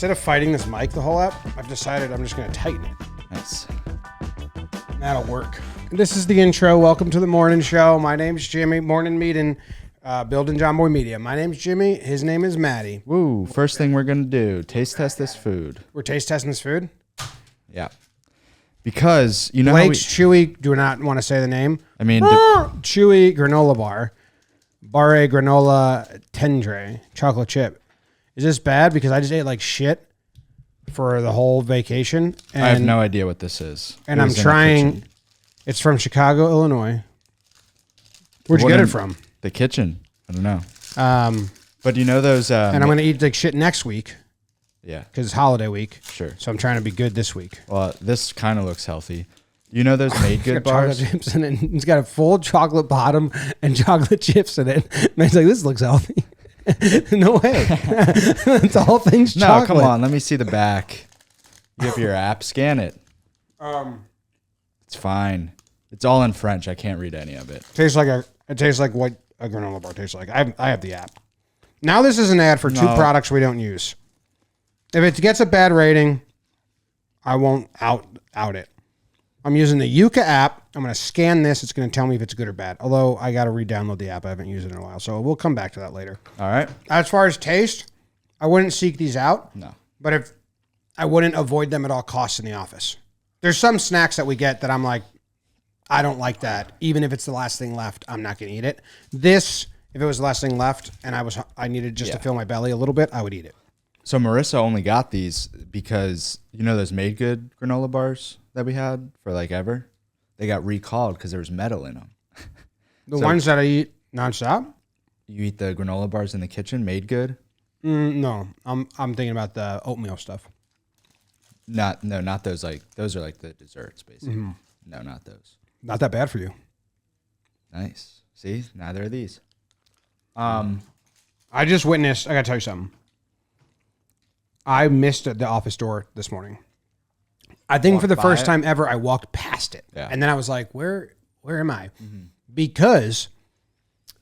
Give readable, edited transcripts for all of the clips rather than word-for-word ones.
Instead of fighting this mic the whole app, I've decided I'm just going to tighten it. Nice. That'll work. This is the intro. Welcome to the morning show. My name's Jimmy. Morning meeting, building Jomboy Media. My name's Jimmy. His name is Maddie. Woo. First thing we're going to do, taste test this food. We're taste testing this food. Yeah. Because, you know, Blake's Chewy, do not want to say the name. I mean, Chewy granola bar. Barre granola tendre. Chocolate chip. Is this bad? Because I just ate like shit for the whole vacation. And, I have no idea what this is. And I'm trying. It's from Chicago, Illinois. Where'd you get it from? The kitchen. I don't know. But you know those... and I'm going to eat like shit next week. Yeah. Because it's holiday week. Sure. So I'm trying to be good this week. Well, this kind of looks healthy. You know those Made Good bars? Chocolate chips in it. It's got a full chocolate bottom and chocolate chips in it. And it's like, this looks healthy. No way. It's all things chocolate. No, come on. Let me see the back. You have your app. Scan it. It's fine. It's all in French. I can't read any of it. It tastes like what a granola bar tastes like. I have the app. Now this is an ad for two products we don't use. If it gets a bad rating, I won't out it. I'm using the Yuka app. I'm going to scan this. It's going to tell me if it's good or bad. Although I got to re-download the app. I haven't used it in a while. So we'll come back to that later. All right. As far as taste, I wouldn't seek these out. No. But if I wouldn't avoid them at all costs in the office. There's some snacks that we get that I'm like, I don't like that. Even if it's the last thing left, I'm not going to eat it. This, if it was the last thing left and I needed just to fill my belly a little bit, I would eat it. So Marissa only got these because, you know, those Made Good granola bars that we had for like ever? They got recalled because there was metal in them. The ones that I eat nonstop? You eat the granola bars in the kitchen, Made Good? No, I'm thinking about the oatmeal stuff. Not those. Like those are like the desserts, basically. Mm-hmm. No, not those. Not that bad for you. Nice. See, neither are these. I just witnessed. I gotta tell you something. I missed the office door this morning. I think for the first time ever, I walked past it, and then I was like, "Where am I?" Mm-hmm. Because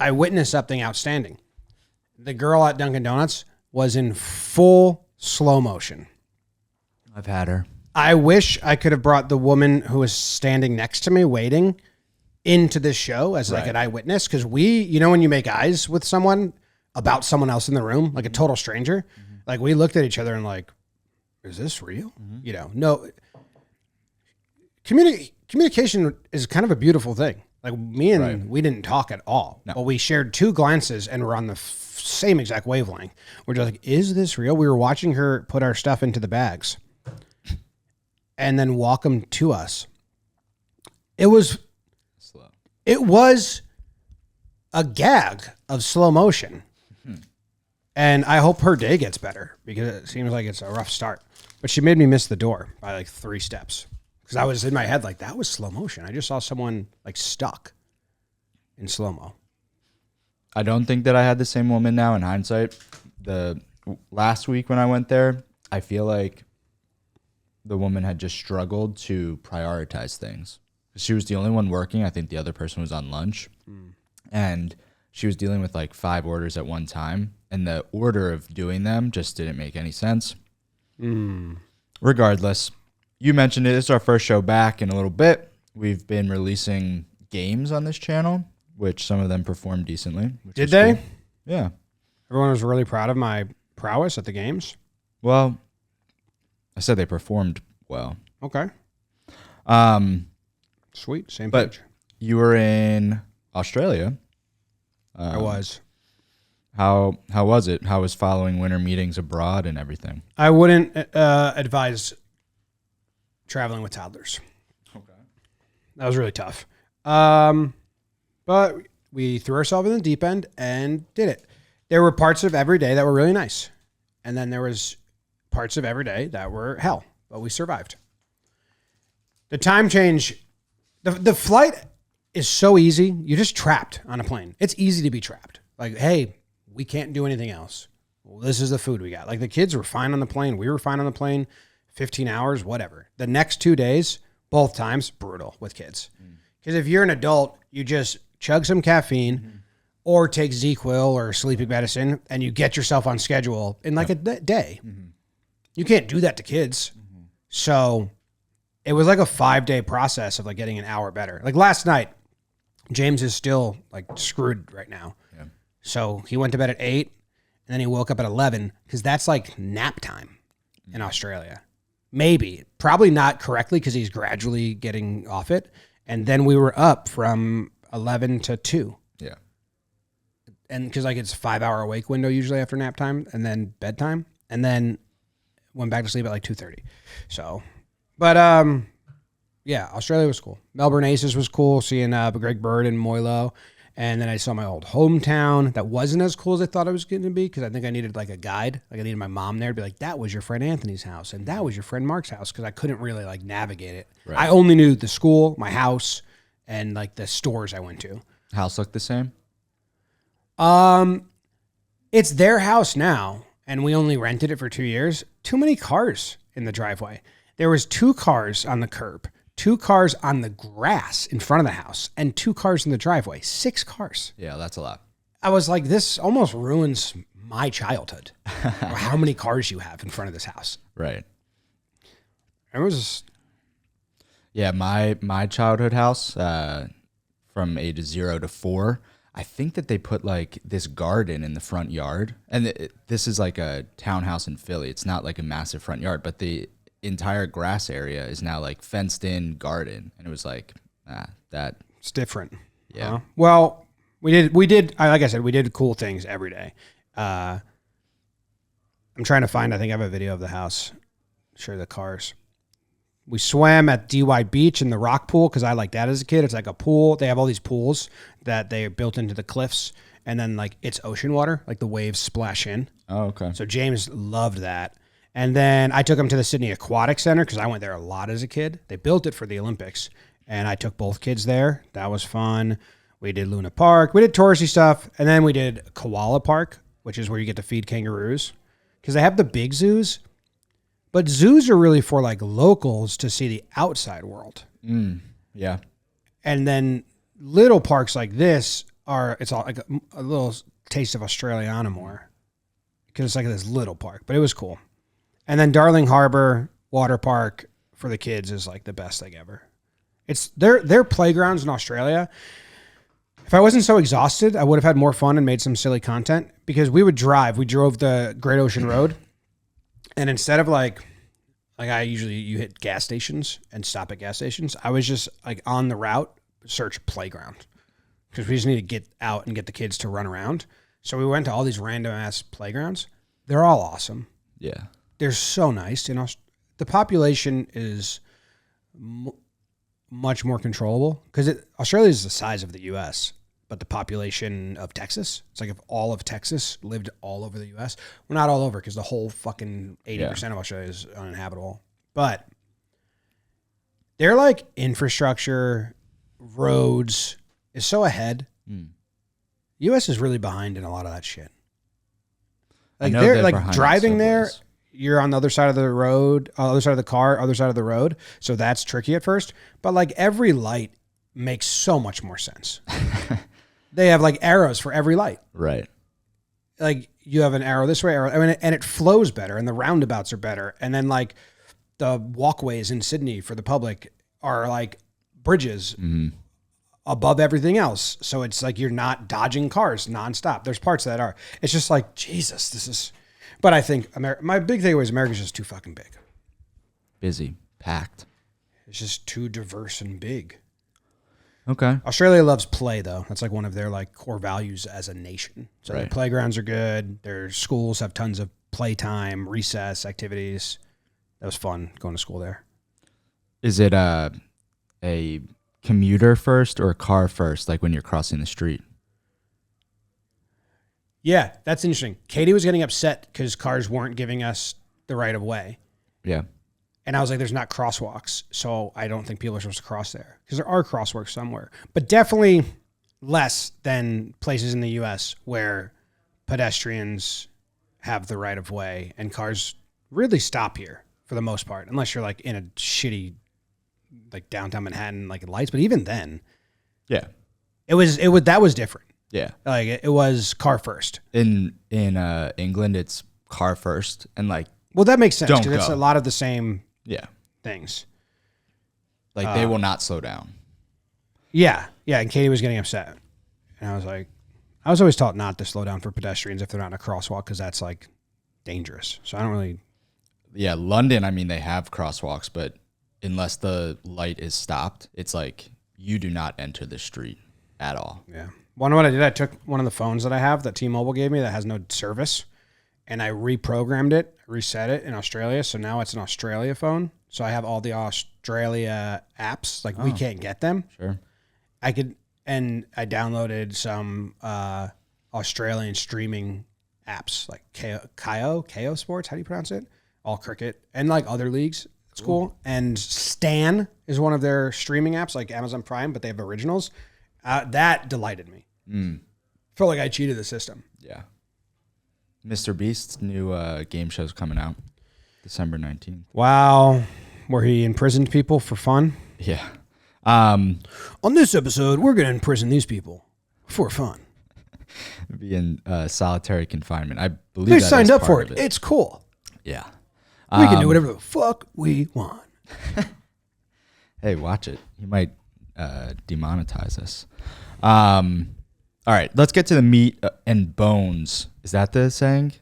I witnessed something outstanding. The girl at Dunkin' Donuts was in full slow motion. I've had her. I wish I could have brought the woman who was standing next to me waiting into this show as like an eyewitness. Because you know, when you make eyes with someone about someone else in the room, like a total stranger, like we looked at each other and like, is this real? Mm-hmm. You know, no. Communication is kind of a beautiful thing. Like we didn't talk at all, but we shared two glances and we're on the same exact wavelength. We're just like, is this real? We were watching her put our stuff into the bags and then walk them to us. It was slow. It was a gag of slow motion. Mm-hmm. And I hope her day gets better because it seems like it's a rough start. But she made me miss the door by like 3 steps. Because I was in my head like, that was slow motion. I just saw someone like stuck in slow-mo. I don't think that I had the same woman now in hindsight. The last week when I went there, I feel like the woman had just struggled to prioritize things. She was the only one working. I think the other person was on lunch. And she was dealing with like 5 orders at one time. And the order of doing them just didn't make any sense. Regardless, you mentioned it. It's our first show back in a little bit. We've been releasing games on this channel, which some of them performed decently. Did they? Cool. Yeah. Everyone was really proud of my prowess at the games. Well, I said they performed well. Okay. Sweet. Same but page. You were in Australia. I was. How was it? How was following winter meetings abroad and everything? I wouldn't advise traveling with toddlers. Okay. That was really tough. But we threw ourselves in the deep end and did it. There were parts of every day that were really nice. And then there was parts of every day that were hell, but we survived. The time change, the flight is so easy. You're just trapped on a plane. It's easy to be trapped. Like, hey, we can't do anything else. Well, this is the food we got. Like the kids were fine on the plane. We were fine on the plane. 15 hours, whatever. The next 2 days, both times, brutal with kids. Because if you're an adult, you just chug some caffeine or take ZQuil or sleeping medicine and you get yourself on schedule in like a day. You can't do that to kids. So it was like a 5-day process of like getting an hour better. Like last night, James is still like screwed right now. Yeah. So he went to bed at 8 and then he woke up at 11 because that's like nap time in Australia. Maybe. Probably not correctly because he's gradually getting off it. And then we were up from 11 to 2. Yeah. And because like it's a 5-hour awake window usually after nap time and then bedtime. And then went back to sleep at like 2:30. So, but yeah, Australia was cool. Melbourne Aces was cool, seeing Greg Bird and Moilo. And then I saw my old hometown. That wasn't as cool as I thought it was going to be because I think I needed like a guide. Like I needed my mom there to be like, that was your friend Anthony's house and that was your friend Mark's house because I couldn't really like navigate it. Right. I only knew the school, my house, and like the stores I went to. House looked the same? It's their house now, and we only rented it for 2 years. Too many cars in the driveway. There was 2 cars on the curb. 2 cars on the grass in front of the house and 2 cars in the driveway. 6 cars. Yeah, that's a lot. I was like, this almost ruins my childhood. How many cars you have in front of this house. Right. It was. Yeah, my childhood house from ages 0 to 4, I think that they put like this garden in the front yard. And this is like a townhouse in Philly. It's not like a massive front yard, but the entire grass area is now like fenced in garden, and it was like that it's different. Yeah. Well, we did like I said, we did cool things every day. I'm trying to find, I think I have a video of the house. Show the cars. We swam at DY Beach in the rock pool because I liked that as a kid. It's like a pool. They have all these pools that they are built into the cliffs, and then like it's ocean water, like the waves splash in. Oh, okay. So James loved that. And then I took him to the Sydney Aquatic Center because I went there a lot as a kid. They built it for the Olympics, and I took both kids there. That was fun. We did Luna Park. We did touristy stuff, and then we did Koala Park, which is where you get to feed kangaroos because they have the big zoos, but zoos are really for like locals to see the outside world. Yeah. And then little parks like this it's all like a little taste of Australiana more because it's like this little park, but it was cool. And then Darling Harbor Water Park for the kids is like the best thing ever. It's their playgrounds in Australia. If I wasn't so exhausted, I would have had more fun and made some silly content because we drove the Great Ocean Road, and instead of like you hit gas stations and stop at gas stations, I was just like on the route, search playground because we just need to get out and get the kids to run around. So we went to all these random ass playgrounds. They're all awesome. Yeah. They're so nice. You know, the population is much more controllable because Australia is the size of the U.S., but the population of Texas, it's like if all of Texas lived all over the U.S. We're not all over because the whole fucking 80% of Australia is uninhabitable. But they're like infrastructure, roads is so ahead. U.S. is really behind in a lot of that shit. Like they're like driving there. You're on the other side of the road, other side of the car, other side of the road. So that's tricky at first. But like every light makes so much more sense. They have like arrows for every light. Right. Like you have an arrow this way, and it flows better, and the roundabouts are better. And then like the walkways in Sydney for the public are like bridges above everything else. So it's like you're not dodging cars nonstop. There's parts that are. It's just like, Jesus, this is... But I think my big takeaway is America's just too fucking big. Busy. Packed. It's just too diverse and big. Okay. Australia loves play, though. That's like one of their like core values as a nation. So their playgrounds are good. Their schools have tons of playtime, recess, activities. That was fun going to school there. Is it a commuter first or a car first, like when you're crossing the street? Yeah, that's interesting. Katie was getting upset because cars weren't giving us the right of way. Yeah. And I was like, there's not crosswalks, so I don't think people are supposed to cross there. Because there are crosswalks somewhere. But definitely less than places in the U.S. where pedestrians have the right of way and cars really stop here for the most part, unless you're like in a shitty like downtown Manhattan like lights. But even then, yeah, that was different. Yeah. Like it was car first. In England, it's car first. And like Well, that makes sense Don't because it's go. a lot of the same Yeah. things. Like they will not slow down. Yeah. Yeah. And Katie was getting upset. And I was like, I was always taught not to slow down for pedestrians if they're not in a crosswalk because that's like dangerous. So I don't really. Yeah. London, I mean, they have crosswalks, but unless the light is stopped, it's like you do not enter the street at all. Yeah. One of what I did, I took one of the phones that I have that T-Mobile gave me that has no service, and I reprogrammed it, reset it in Australia. So now it's an Australia phone. So I have all the Australia apps. Like we can't get them. Sure. I downloaded some Australian streaming apps like KO Sports. How do you pronounce it? All cricket and like other leagues. It's cool. And Stan is one of their streaming apps like Amazon Prime, but they have originals. That delighted me. Felt like I cheated the system. Yeah. Mr. Beast's new game show's coming out December 19th. Wow. Where he imprisoned people for fun. Yeah. On this episode, we're going to imprison these people for fun. Be in solitary confinement. I believe They that signed is up part for of it. It's cool. Yeah. We can do whatever the fuck we want. Hey, watch it. He might demonetize us. All right, let's get to the meat and bones. Is that the saying?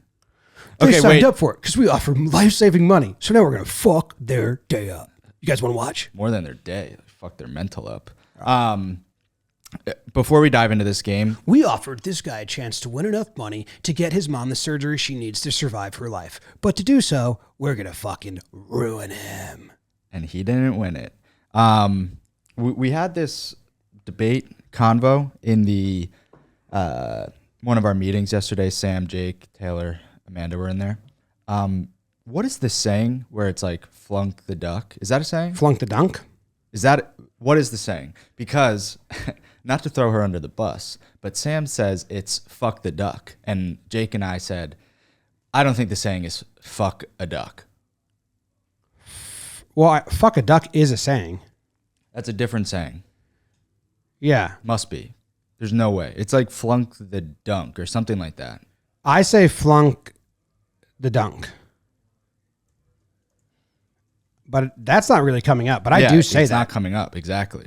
They signed up for it because we offer life-saving money. So now we're going to fuck their day up. You guys want to watch? More than their day. Fuck their mental up. Before we dive into this game, we offered this guy a chance to win enough money to get his mom the surgery she needs to survive her life. But to do so, we're going to fucking ruin him. And he didn't win it. We had this debate convo in the one of our meetings yesterday. Sam, Jake, Taylor, Amanda were in there. What is this saying where it's like flunk the duck? Is that a saying? Flunk the dunk? What is the saying? Because not to throw her under the bus, but Sam says it's fuck the duck. And Jake and I said, I don't think the saying is fuck a duck. Well, fuck a duck is a saying. That's a different saying. Yeah. Must be. There's no way. It's like flunk the dunk or something like that. I say flunk the dunk. But that's not really coming up. But I do say it's that. not coming up. Exactly.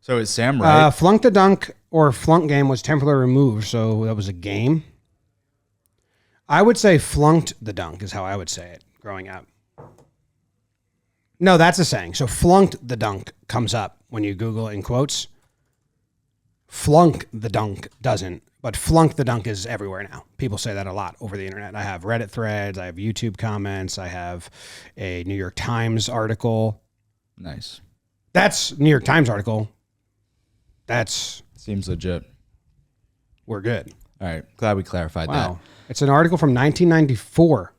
So is Sam right? Flunk the dunk or flunk game was temporarily removed, so that was a game. I would say flunked the dunk is how I would say it growing up. No, that's a saying. So flunked the dunk comes up when you Google it in quotes. Flunk the dunk doesn't, but flunk the dunk is everywhere now. People say that a lot over the internet. I have Reddit threads, I have YouTube comments, I have a New York Times article. Nice. That's New York Times article. That's seems legit. We're good. All right. Glad we clarified that. It's an article from 1994.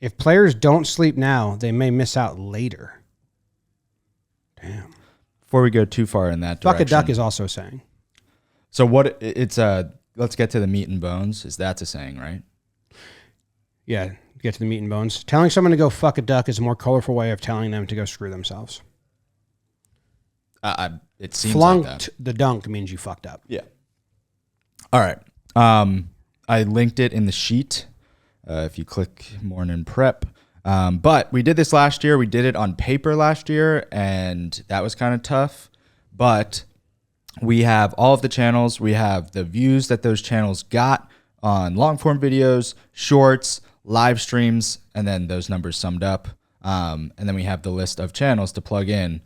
If players don't sleep now, they may miss out later. Damn. Before we go too far in that direction. Fuck a duck is also a saying. So what it's let's get to the meat and bones. Is that's a saying, right? Yeah, get to the meat and bones. Telling someone to go fuck a duck is a more colorful way of telling them to go screw themselves. It seems flunked like that. The dunk means you fucked up. Yeah. All right. I linked it in the sheet. If you click morning prep. But we did this last year. We did it on paper last year, and that was kind of tough. But we have all of the channels. We have the views that those channels got on long form videos, shorts, live streams, and then those numbers summed up. And then we have the list of channels to plug in.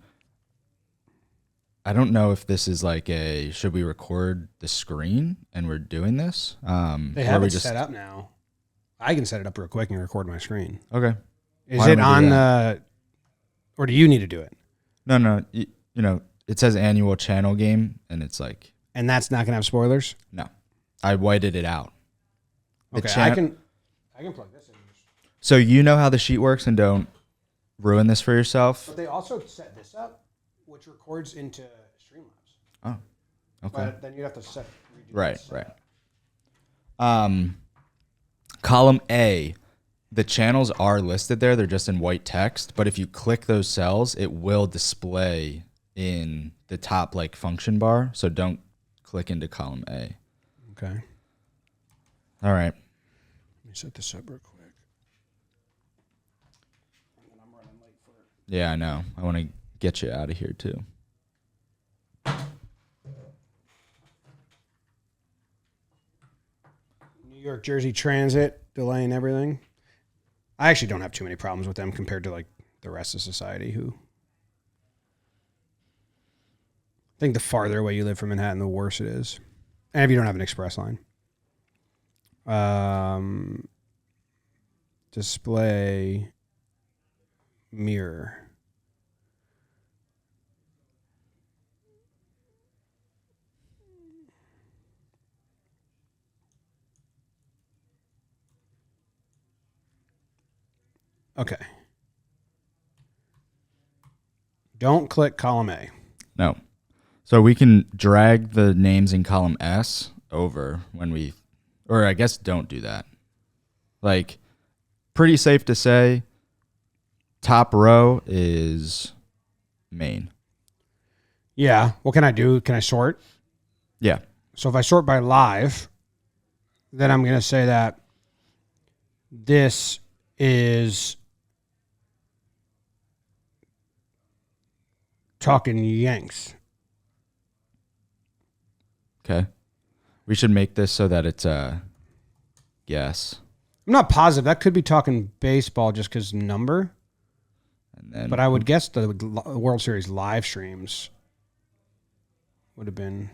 I don't know if this is like should we record the screen and we're doing this? They have it set up now. I can set it up real quick and record my screen. Okay. Is it on or do you need to do it? No. You know, it says annual channel game, and it's like... And that's not going to have spoilers? No. I whited it out. Okay, I can plug this in. So you know how the sheet works, and don't ruin this for yourself. But they also set this up, which records into Streamlabs. Oh, okay. But then you have to redo Right. That. Column A, the channels are listed there. They're just in white text. But if you click those cells, it will display in the top like function bar. So don't click into column A. Okay. All right. Let me set this up real quick. Yeah, I know. I want to get you out of here too. New York Jersey Transit delaying everything. I actually don't have too many problems with them compared to like the rest of society who I think the farther away you live from Manhattan, the worse it is. And if you don't have an express line. Display mirror. Okay. Don't click column A. No. So we can drag the names in column S over when we, or I guess don't do that. Like, pretty safe to say, top row is main. Yeah. What can I do? Can I sort? Yeah. So if I sort by live, then I'm going to say that this is Talking Yanks. Okay. We should make this so that it's a guess. I'm not positive. That could be Talking Baseball just because number. And then, But I would guess the World Series live streams would have been.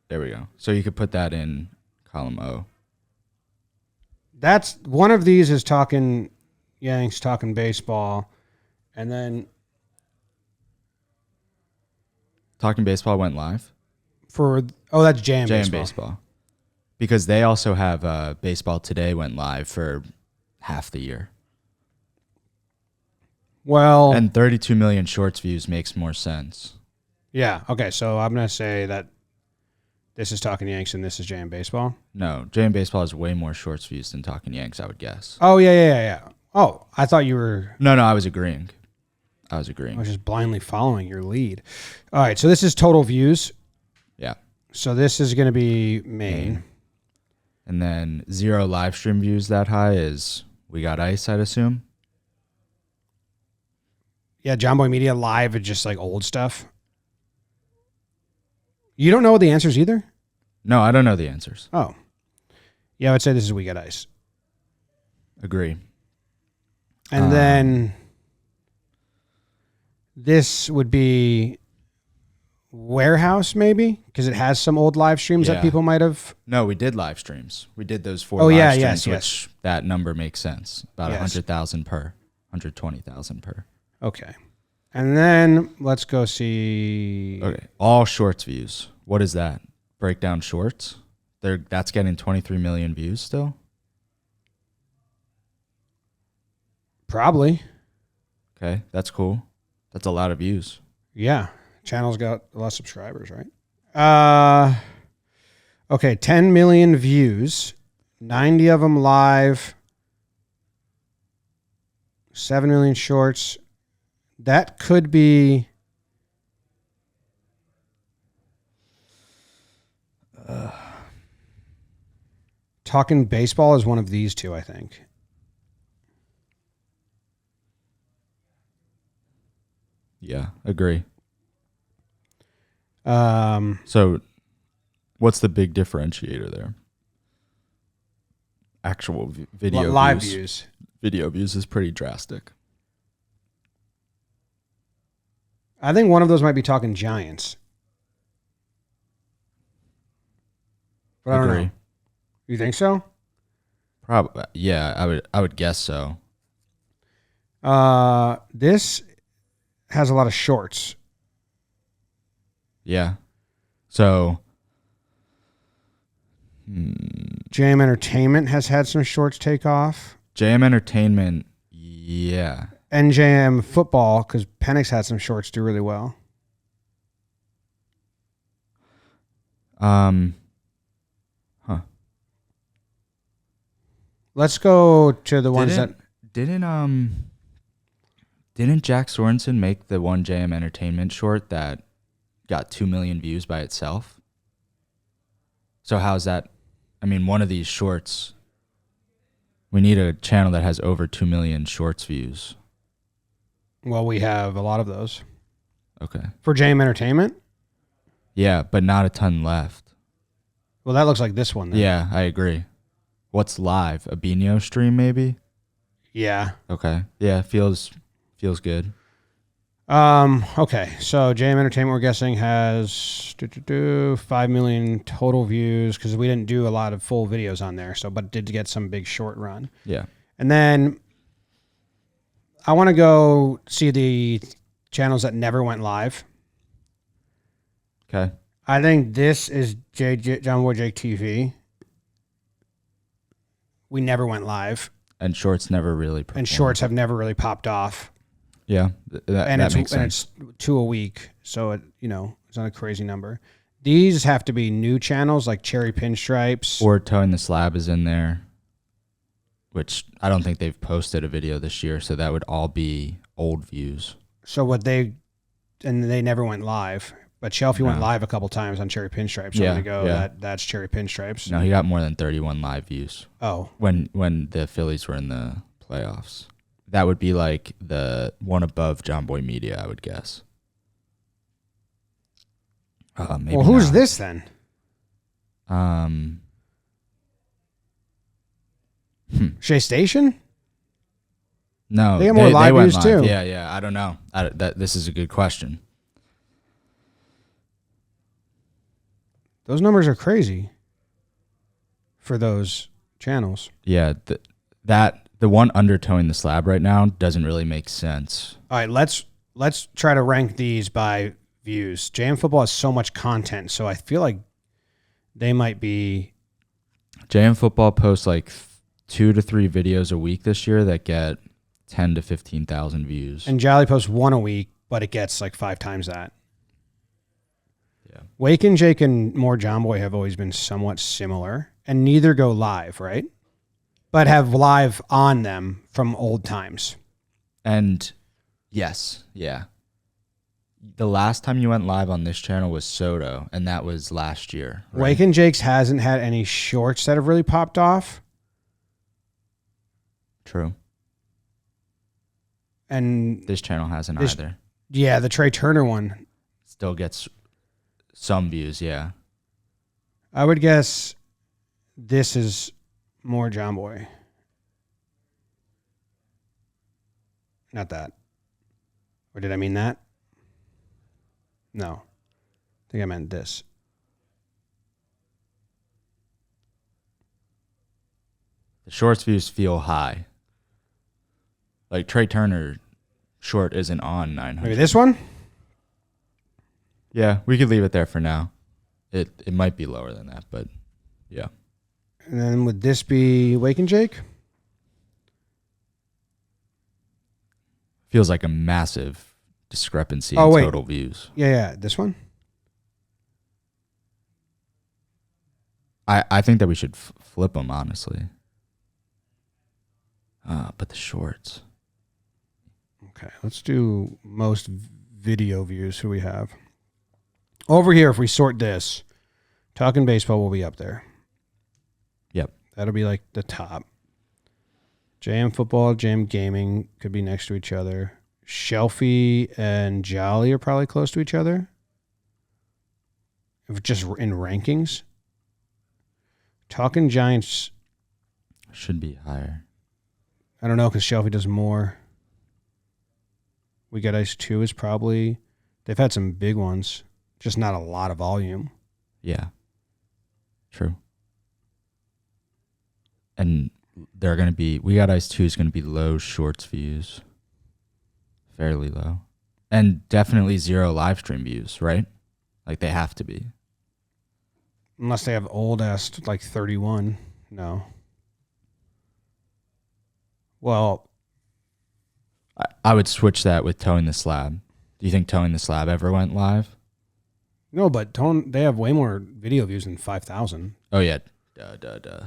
there we go. So you could put that in column O. That's one of these is Talking Yanks, Talking Baseball, and then Talking Baseball went live. That's JM JM Baseball. Baseball. Because they also have Baseball Today went live for half the year. Well, And 32 million shorts views makes more sense. yeah. Okay, so I'm gonna say that this is Talking Yanks and this is JM Baseball. No, JM Baseball has way more shorts views than Talking Yanks, I would guess. Oh yeah. Oh, I thought you were. No, I was agreeing. I was just blindly following your lead. All right, so this is total views. Yeah. So this is going to be main. And then 0 live stream views that high is We Got Ice, I'd assume. Yeah, Jomboy Media live is just like old stuff. You don't know the answers either? No, I don't know the answers. Oh. Yeah, I would say this is We Got Ice. Agree. And then this would be Warehouse, maybe? Because it has some old live streams that people might have. No, we did live streams. We did those 4 live streams, yes. which that number makes sense. About Yes. 100,000 per, 120,000 per. Okay. And then let's go see. Okay, all shorts views. What is that? Breakdown shorts? That's getting 23 million views still? Probably. Okay, that's cool. That's a lot of views. Yeah. Channel's got a lot of subscribers, right? Okay, 10 million views, 90 of them live, 7 million shorts. That could be Talking Baseball is one of these two, I think. Yeah, agree. Um, So what's the big differentiator there? Actual video live views. views. Video views is pretty drastic. I think one of those might be Talking Giants. But I don't know. You think so? Probably. Yeah, I would guess so. This has a lot of shorts. Yeah. So JM Entertainment has had some shorts take off. JM Entertainment, yeah. NJM Football, because Penix had some shorts do really well. Let's go to the ones that didn't Jack Sorensen make the one JM Entertainment short that got 2 million views by itself? So how's that? I mean, one of these shorts, we need a channel that has over 2 million shorts views. Well, we have a lot of those. Okay. For JM Entertainment? Yeah, but not a ton left. Well, that looks like this one then. Yeah, I agree. What's live? A Beano stream maybe? Yeah. Okay. Yeah, feels good. Okay, so JM Entertainment, we're guessing, has 5 million total views because we didn't do a lot of full videos on there, but did get some big short run. Yeah. And then I want to go see the channels that never went live. Okay. I think this is Jomboy Jake TV. We never went live. And shorts never really performed. And shorts have never really popped off. Yeah, that makes sense. And it's 2 a week, so it's not a crazy number. These have to be new channels like Cherry Pinstripes. Or Towing the Slab is in there, which I don't think they've posted a video this year, so that would all be old views. So they never went live, but Shelfie went live a couple times on Cherry Pinstripes. So I'm gonna go that's Cherry Pinstripes. No, he got more than 31 live views. Oh, when the Phillies were in the playoffs. That would be like the one above Jomboy Media, I would guess. Maybe well, who's not. this then? Shea Station? No, they got more live views too. Yeah. I don't know. This is a good question. Those numbers are crazy for those channels. Yeah, the one under Towing the Slab right now doesn't really make sense. All right, let's try to rank these by views. JM Football has so much content, so I feel like they might be. JM Football posts like 2 to 3 videos a week this year that get 10 to 15,000 views. And Jolly posts 1 a week, but it gets like 5 times that. Yeah. Wake and Jake and More Jomboy have always been somewhat similar, and neither go live, right? But have live on them from old times. And yes, yeah. The last time you went live on this channel was Soto, and that was last year. Right? Wake and Jake's hasn't had any shorts that have really popped off. True. And this channel hasn't either. Yeah, the Trey Turner one still gets some views, yeah. I would guess this is More Jomboy. Not that. Or did I mean that? No. I think I meant this. The shorts views feel high. Like Trey Turner short isn't on 900. Maybe this one? Yeah, we could leave it there for now. It might be lower than that, but yeah. And then would this be Wake and Jake? Feels like a massive discrepancy in total views. Yeah. This one? I think that we should flip them, honestly. But the shorts. Okay, let's do most video views. Who we have? Over here, if we sort this, Talking Baseball will be up there. Yep. That'll be like the top. JM Football, JM Gaming could be next to each other. Shelfie and Jolly are probably close to each other. If just in rankings. Talking Giants should be higher. I don't know because Shelfie does more. We Got Ice 2 is probably... They've had some big ones. Just not a lot of volume. Yeah. True. And they're going to be... We Got Ice 2 is going to be low shorts views. Fairly low. And definitely 0 live stream views, right? Like they have to be. Unless they have old-ass, like 31. No. Well... I would switch that with Towing the Slab. Do you think Towing the Slab ever went live? No, but they have way more video views than 5,000. Oh, yeah. Duh.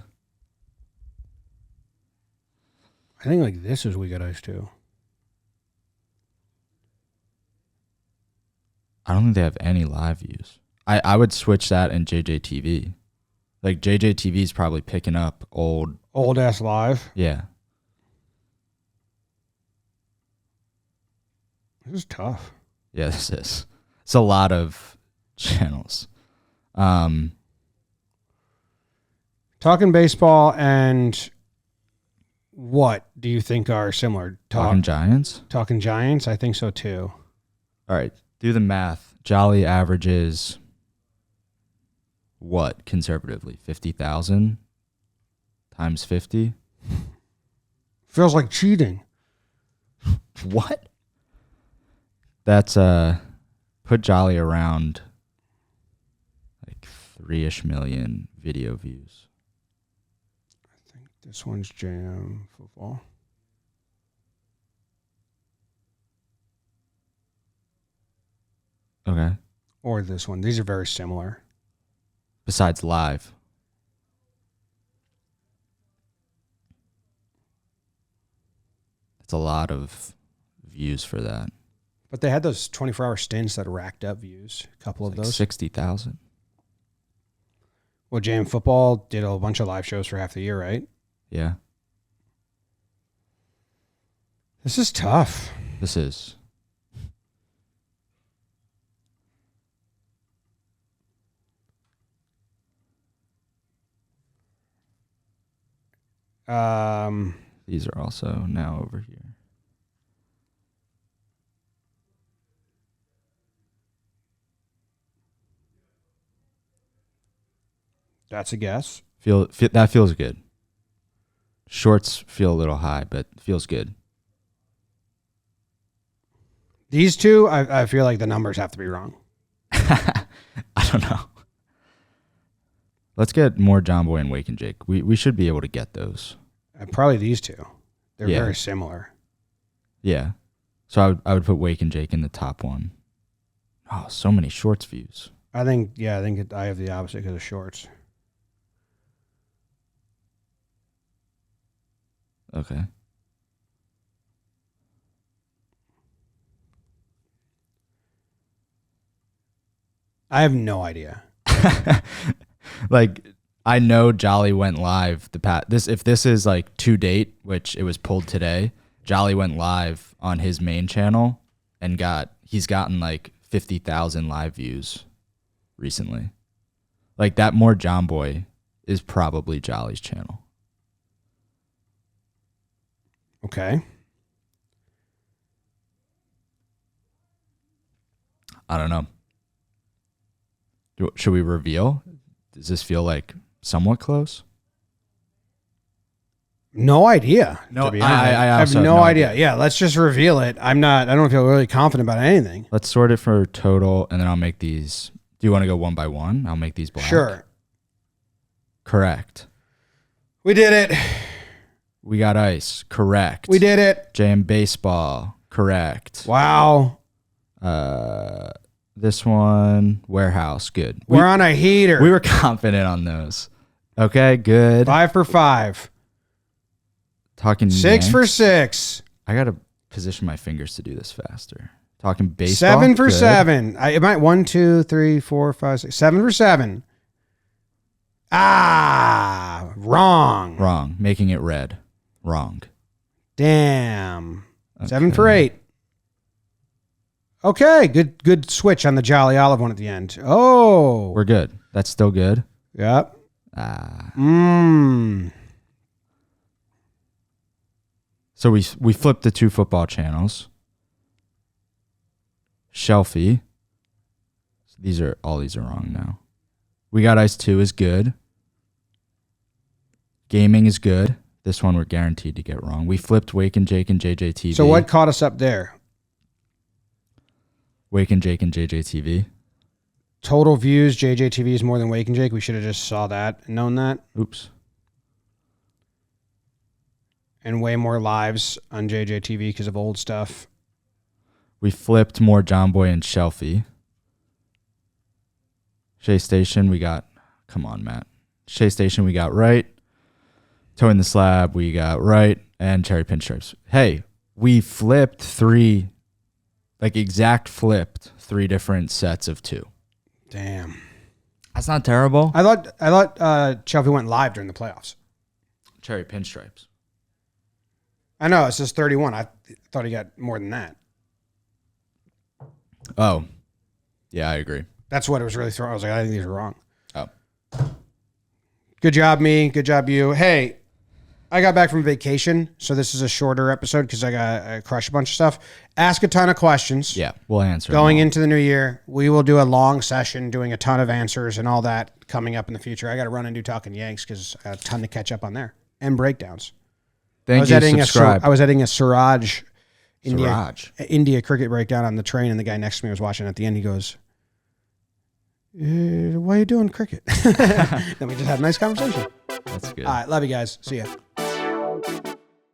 I think like this is We Got Ice too. I don't think they have any live views. I would switch that and JJTV. Like JJTV is probably picking up old-ass live. Yeah. This is tough. Yeah, this is. It's a lot of channels. Talking baseball and what do you think are similar? Talking Giants? Talking Giants? I think so too. All right, do the math. Jolly averages what conservatively? 50,000 times 50? Feels like cheating. What? That's put Jolly around like 3-ish million video views. I think this one's Jam Football. Okay. Or this one. These are very similar. Besides live. That's a lot of views for that. But they had those 24-hour stints that racked up views. A couple of those. 60,000. Well, Jam Football did a bunch of live shows for half the year, right? Yeah. This is tough. This is. These are also now over here. That's a guess. That feels good. Shorts feel a little high, but feels good. These two, I feel like the numbers have to be wrong. I don't know. Let's get more Jomboy and Wake and Jake. We should be able to get those. Probably these two. They're very similar. Yeah. So I would put Wake and Jake in the top one. Oh, so many shorts views. I think I have the opposite because of shorts. Okay. I have no idea. Like, I know Jolly went live if this is like to date, which it was pulled today, Jolly went live on his main channel and he's gotten like 50,000 live views recently. Like that more Jomboy is probably Jolly's channel. Okay. I don't know. Should we reveal? Does this feel like somewhat close? No idea. No, to be honest. I have no idea. Yeah, let's just reveal it. I don't feel really confident about anything. Let's sort it for total, and then I'll make these. Do you want to go one by one? I'll make these black. Sure. Correct. We did it. We got ice. Correct. We did it. Jam baseball. Correct. Wow. This one, warehouse. Good. We're on a heater. We were confident on those. Okay, good. 5 for 5. Talking 6 for 6. I got to position my fingers to do this faster. Talking baseball. 7 for good. 7. It might 1, 2, 3, 4, 5, 6. 7 for 7. Ah, wrong. Wrong. Making it red. Wrong. Damn. Okay. 7 for 8. Okay, good switch on the Jolly Olive one at the end. Oh. We're good. That's still good. Yep. So we flipped the 2 football channels. Shelfie. These are wrong now. We got Ice 2 is good. Gaming is good. This one we're guaranteed to get wrong. We flipped Wake and Jake and JJTV. So what caught us up there? Wake and Jake and JJTV. Total views, JJTV is more than Wake and Jake. We should have just saw that and known that. Oops. And way more lives on JJTV because of old stuff. We flipped more Jomboy and Shelfie. Shea Station, we got... Come on, Matt. Shea Station, we got right. Towing the Slab, we got right. And Cherry Pinstripes. Hey, we flipped 3... Like exact flipped 3 different sets of 2. Damn. That's not terrible. I thought Chelsea went live during the playoffs. Cherry Pinstripes. I know, it says 31. I thought he got more than that. Oh, yeah, I agree. That's what it was really throwing. I was like, I think these are wrong. Oh. Good job, me. Good job, you. Hey, I got back from vacation, so this is a shorter episode because I crushed a bunch of stuff. Ask a ton of questions. Yeah, we'll answer Going into the new year, we will do a long session doing a ton of answers and all that coming up in the future. I got to run and do Talking Yanks because I got a ton to catch up on there. And breakdowns. Thank you. Subscribe. I was editing a Siraj India cricket breakdown on the train, and the guy next to me was watching. At the end, he goes, why are you doing cricket? Then we just had a nice conversation. That's good. All right. Love you guys. See ya.